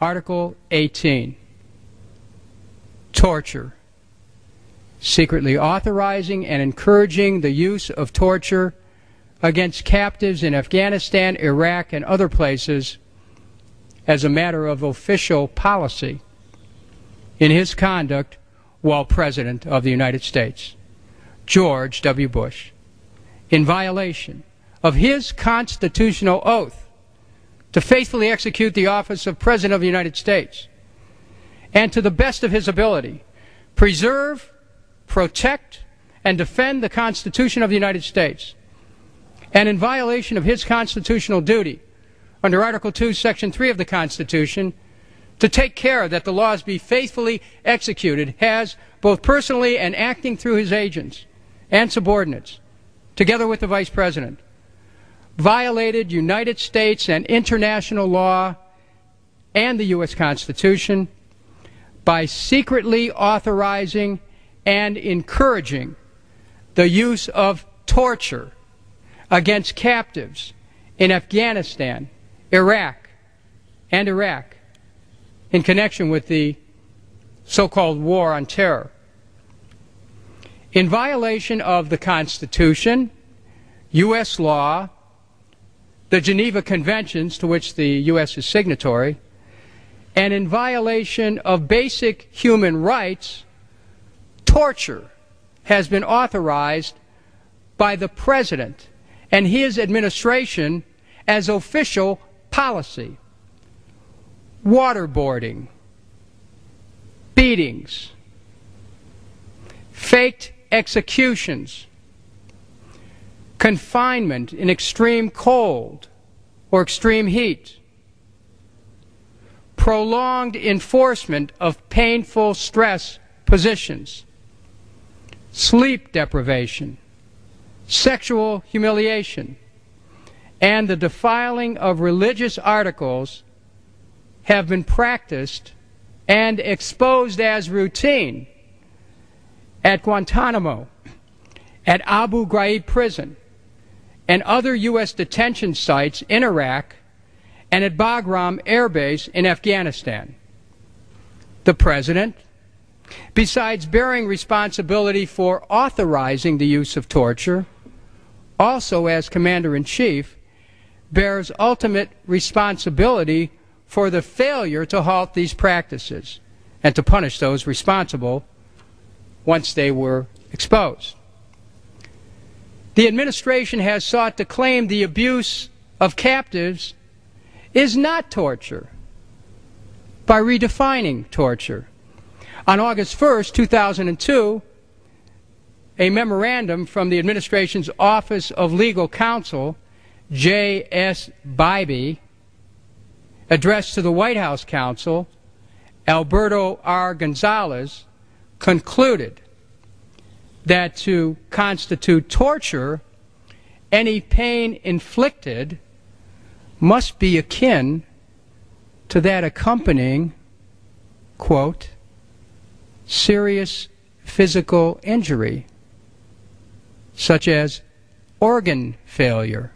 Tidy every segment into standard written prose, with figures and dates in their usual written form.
Article 18, torture. Secretly authorizing and encouraging the use of torture against captives in Afghanistan, Iraq, and other places as a matter of official policy in his conduct while President of the United States, George W. Bush, in violation of his constitutional oath to faithfully execute the office of President of the United States and to the best of his ability preserve, protect, and defend the Constitution of the United States, and in violation of his constitutional duty under Article 2, Section 3 of the Constitution to take care that the laws be faithfully executed, has, both personally and acting through his agents and subordinates, together with the Vice President, violated United States and international law and the U.S. Constitution by secretly authorizing and encouraging the use of torture against captives in Afghanistan, Iraq, and Iraq in connection with the so-called War on Terror. In violation of the Constitution, U.S. law, the Geneva Conventions to which the U.S. is signatory, and in violation of basic human rights, torture has been authorized by the President and his administration as official policy. Waterboarding, beatings, faked executions, confinement in extreme cold or extreme heat, prolonged enforcement of painful stress positions, sleep deprivation, sexual humiliation, and the defiling of religious articles have been practiced and exposed as routine at Guantanamo, at Abu Ghraib prison, and other U.S. detention sites in Iraq, and at Bagram Air Base in Afghanistan. The President, besides bearing responsibility for authorizing the use of torture, also as Commander-in-Chief, bears ultimate responsibility for the failure to halt these practices and to punish those responsible once they were exposed. The administration has sought to claim the abuse of captives is not torture by redefining torture. On August 1st, 2002, a memorandum from the administration's Office of Legal Counsel, J.S. Bybee, addressed to the White House counsel, Alberto R. Gonzalez, concluded that to constitute torture, any pain inflicted must be akin to that accompanying, quote, serious physical injury, such as organ failure,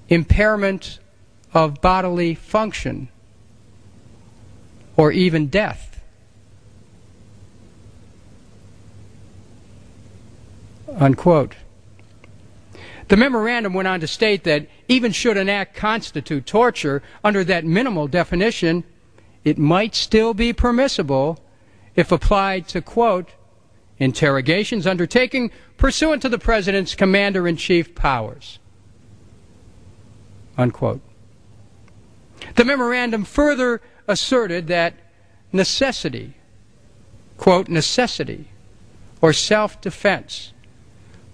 impairment of bodily function, or even death, unquote. The memorandum went on to state that even should an act constitute torture under that minimal definition, it might still be permissible if applied to, quote, interrogations undertaken pursuant to the President's Commander-in-Chief powers, unquote. The memorandum further asserted that necessity, quote, necessity or self-defense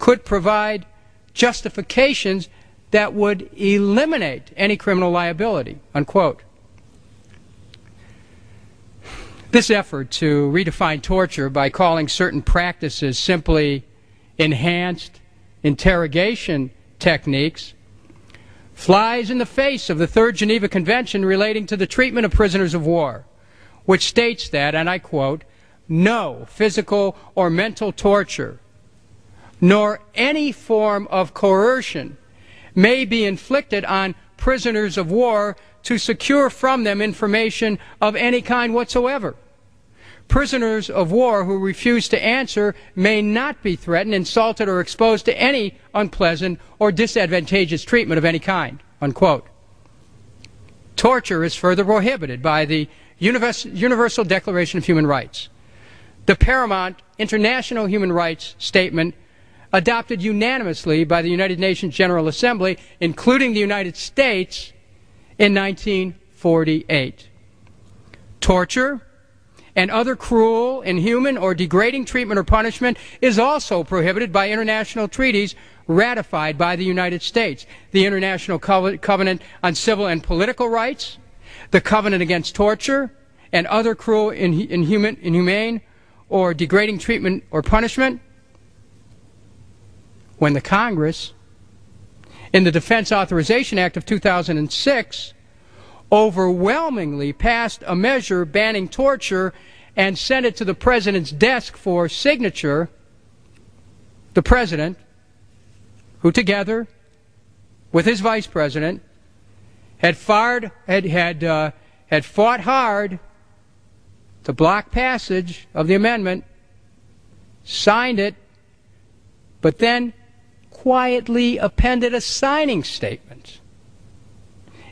could provide justifications that would eliminate any criminal liability, unquote. This effort to redefine torture by calling certain practices simply enhanced interrogation techniques flies in the face of the Third Geneva Convention relating to the treatment of prisoners of war, which states that, and I quote, no physical or mental torture nor any form of coercion may be inflicted on prisoners of war to secure from them information of any kind whatsoever. Prisoners of war who refuse to answer may not be threatened, insulted, or exposed to any unpleasant or disadvantageous treatment of any kind." Unquote. Torture is further prohibited by the Universal Declaration of Human Rights, the paramount international human rights statement adopted unanimously by the United Nations General Assembly, including the United States, in 1948. Torture and other cruel, inhuman, or degrading treatment or punishment is also prohibited by international treaties ratified by the United States: the International Covenant on Civil and Political Rights, the Covenant Against Torture and other cruel, inhumane, or degrading treatment or punishment. When the Congress, in the Defense Authorization Act of 2006, overwhelmingly passed a measure banning torture and sent it to the President's desk for signature, the President, who together with his Vice President had fought hard to block passage of the amendment, signed it, but then quietly appended a signing statement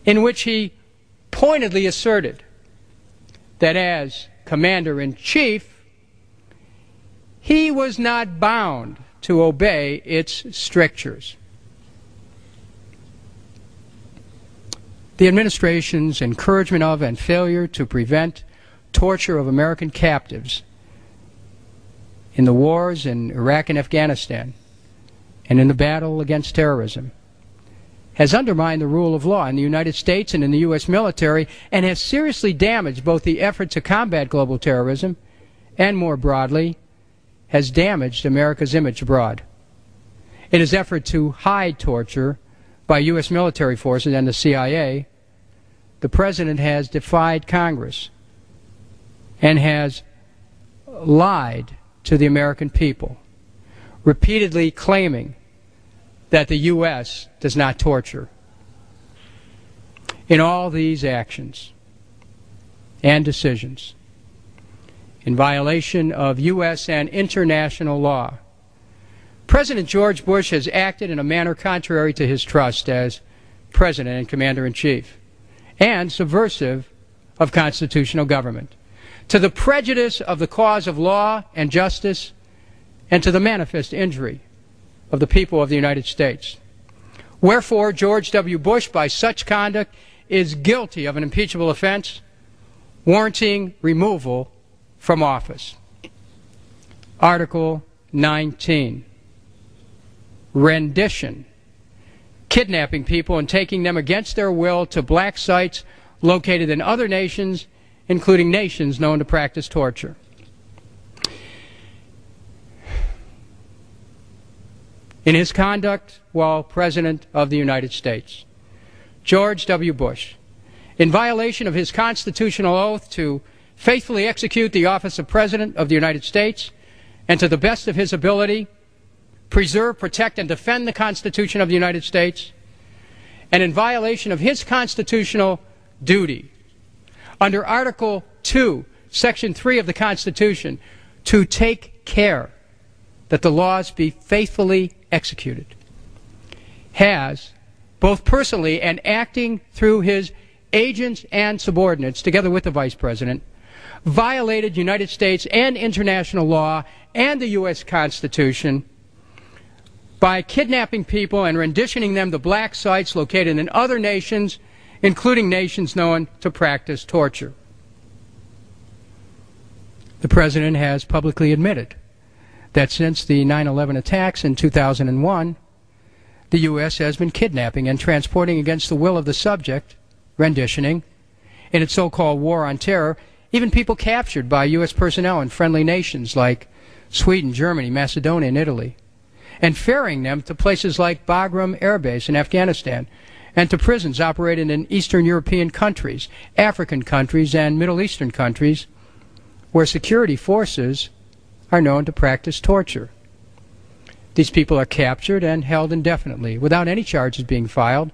in which he pointedly asserted that as Commander-in-Chief, he was not bound to obey its strictures. The administration's encouragement of and failure to prevent torture of American captives in the wars in Iraq and Afghanistan and in the battle against terrorism has undermined the rule of law in the United States and in the U.S. military, and has seriously damaged both the effort to combat global terrorism and, more broadly, has damaged America's image abroad. In his effort to hide torture by U.S. military forces and the CIA, the President has defied Congress and has lied to the American people, repeatedly claiming that the U.S. does not torture. In all these actions and decisions, in violation of U.S. and international law, President George Bush has acted in a manner contrary to his trust as President and Commander-in-Chief, and subversive of constitutional government, to the prejudice of the cause of law and justice, and to the manifest injury of the people of the United States. Wherefore, George W. Bush, by such conduct, is guilty of an impeachable offense, warranting removal from office. Article 19. Rendition. Kidnapping people and taking them against their will to black sites located in other nations, including nations known to practice torture. In his conduct while President of the United States, George W. Bush, in violation of his constitutional oath to faithfully execute the office of President of the United States and to the best of his ability preserve, protect, and defend the Constitution of the United States, and in violation of his constitutional duty under Article 2, Section 3 of the Constitution, to take care that the laws be faithfully executed, has, both personally and acting through his agents and subordinates, together with the Vice President, violated United States and international law and the U.S. Constitution by kidnapping people and renditioning them to black sites located in other nations, including nations known to practice torture. The President has publicly admitted that since the 9/11 attacks in 2001, the U.S. has been kidnapping and transporting against the will of the subject, renditioning, in its so-called war on terror, even people captured by U.S. personnel in friendly nations like Sweden, Germany, Macedonia, and Italy, and ferrying them to places like Bagram Air Base in Afghanistan, and to prisons operated in Eastern European countries, African countries, and Middle Eastern countries, where security forces are known to practice torture. These people are captured and held indefinitely, without any charges being filed,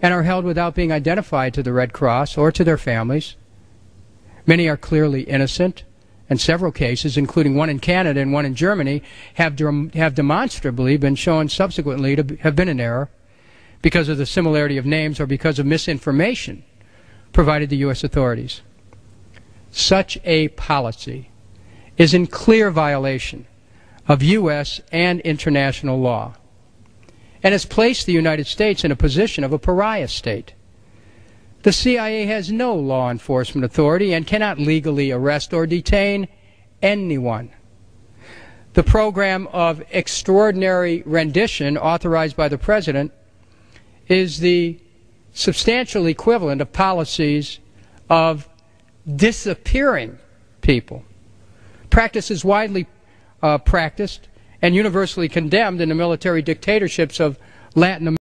and are held without being identified to the Red Cross or to their families. Many are clearly innocent, and several cases, including one in Canada and one in Germany, have demonstrably been shown subsequently to have been in error because of the similarity of names or because of misinformation provided to U.S. authorities. Such a policy is in clear violation of U.S. and international law and has placed the United States in a position of a pariah state. The CIA has no law enforcement authority and cannot legally arrest or detain anyone. The program of extraordinary rendition authorized by the President is the substantial equivalent of policies of disappearing people. Practice is widely practiced and universally condemned in the military dictatorships of Latin America.